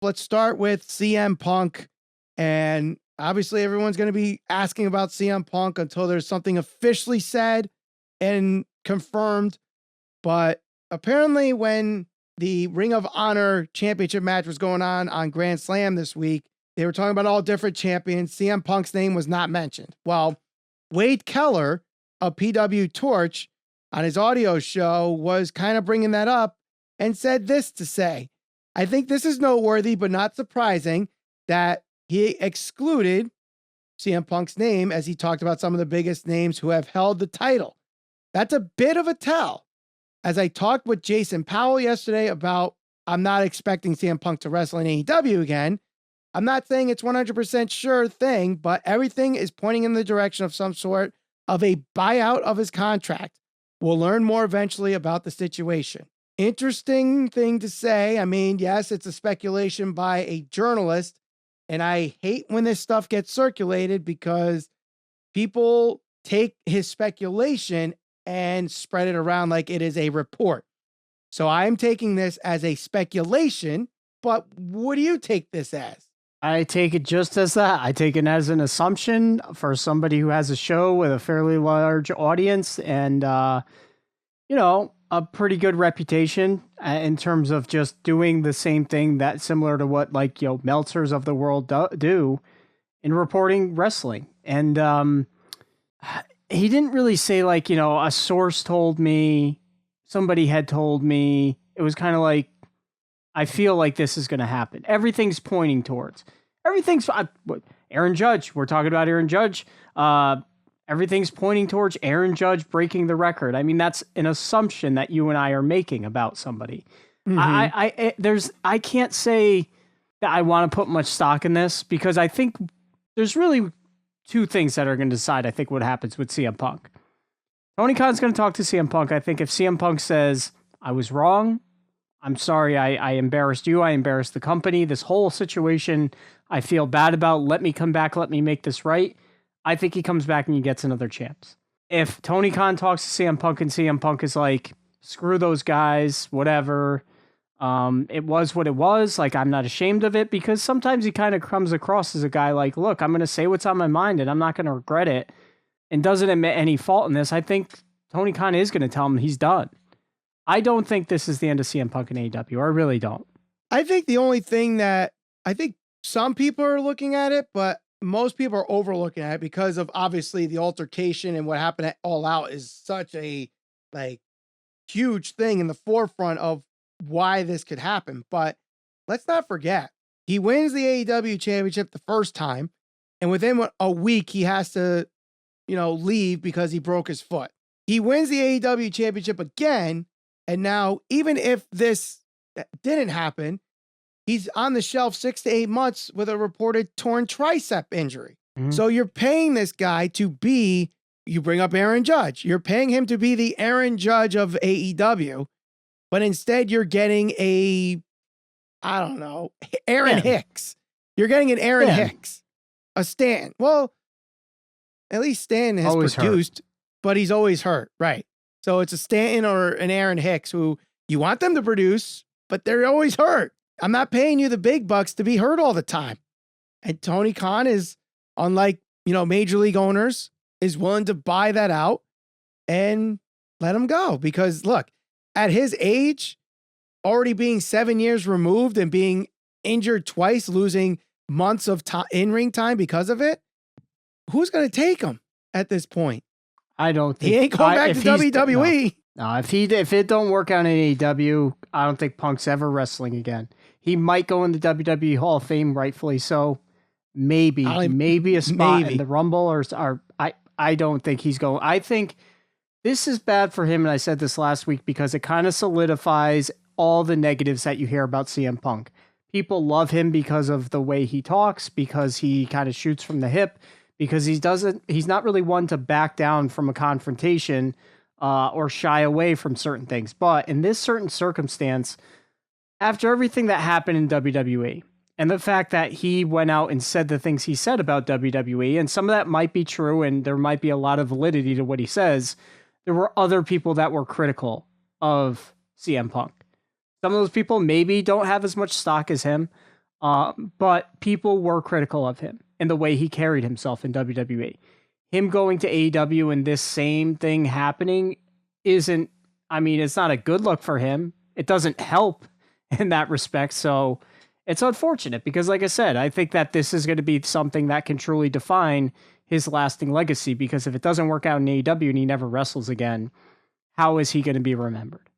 let's start with CM Punk. And obviously, everyone's going to be asking about CM Punk until there's something officially said and confirmed. But apparently, when the Ring of Honor championship match was going on Grand Slam this week, they were talking about all different champions. CM Punk's name was not mentioned. Well, Wade Keller of PWTorch on his audio show was kind of bringing that up and said this to say, I think this is noteworthy, but not surprising that he excluded CM Punk's name as he talked about some of the biggest names who have held the title. That's a bit of a tell. As I talked with Jason Powell yesterday about, I'm not expecting CM Punk to wrestle in AEW again. I'm not saying it's 100% sure thing, but everything is pointing in the direction of some sort of a buyout of his contract. We'll learn more eventually about the situation. Interesting thing to say. I mean, yes, it's a speculation by a journalist, and I hate when this stuff gets circulated because people take his speculation and spread it around like it is a report. So I'm taking this as a speculation, but what do you take this as? I take it just as that. I take it as an assumption for somebody who has a show with a fairly large audience and, a pretty good reputation in terms of just doing the same thing that similar to what Meltzers of the world do in reporting wrestling. And he didn't really say a source told me, somebody had told me. It was kind of like, I feel like this is going to happen. Everything's pointing towards. Aaron Judge. We're talking about Aaron Judge. Everything's pointing towards Aaron Judge breaking the record. I mean, that's an assumption that you and I are making about somebody. Mm-hmm. I can't say that I want to put much stock in this because I think there's really two things that are going to decide, I think, what happens with CM Punk. Tony Khan's going to talk to CM Punk. I think if CM Punk says, I was wrong, I'm sorry, I embarrassed you, I embarrassed the company, this whole situation I feel bad about, let me come back, let me make this right, I think he comes back and he gets another chance. If Tony Khan talks to CM Punk and CM Punk is like, screw those guys, whatever, it was what it was, I'm not ashamed of it, because sometimes he kind of comes across as a guy like, look, I'm going to say what's on my mind and I'm not going to regret it, and doesn't admit any fault in this. I think Tony Khan is going to tell him he's done. I don't think this is the end of CM Punk and AEW. I really don't. I think the only thing that I think some people are looking at it, but most people are overlooking at it because of obviously the altercation and what happened at All Out is such a huge thing in the forefront of why this could happen. But let's not forget, he wins the AEW championship the first time, and within a week he has to, leave because he broke his foot. He wins the AEW championship again, and now even if this didn't happen, he's on the shelf 6 to 8 months with a reported torn tricep injury. Mm-hmm. So you're paying this guy to be, you bring up Aaron Judge, you're paying him to be the Aaron Judge of AEW, but instead you're getting Aaron Hicks. You're getting an Aaron Hicks, a Stan. Well, at least Stan has always produced, but he's always hurt. Right. So it's a Stanton or an Aaron Hicks who you want them to produce, but they're always hurt. I'm not paying you the big bucks to be hurt all the time. And Tony Khan is, unlike, major league owners, is willing to buy that out and let him go. Because look, at his age, already being 7 years removed and being injured twice, losing months of in-ring time because of it, who's going to take him at this point? I don't think he ain't going back to WWE. No, if it don't work out in AEW, I don't think Punk's ever wrestling again. He might go in the WWE Hall of Fame, rightfully so. Maybe a spot in the Rumble, or I don't think he's going. I think this is bad for him, and I said this last week because it kind of solidifies all the negatives that you hear about CM Punk. People love him because of the way he talks, because he kind of shoots from the hip, because he's not really one to back down from a confrontation or shy away from certain things. But in this certain circumstance, after everything that happened in WWE and the fact that he went out and said the things he said about WWE, and some of that might be true and there might be a lot of validity to what he says, there were other people that were critical of CM Punk. Some of those people maybe don't have as much stock as him. But people were critical of him and the way he carried himself in WWE. Him going to AEW and this same thing happening isn't, I mean, it's not a good look for him. It doesn't help in that respect. So it's unfortunate because, like I said, I think that this is going to be something that can truly define his lasting legacy, because if it doesn't work out in AEW and he never wrestles again, how is he going to be remembered?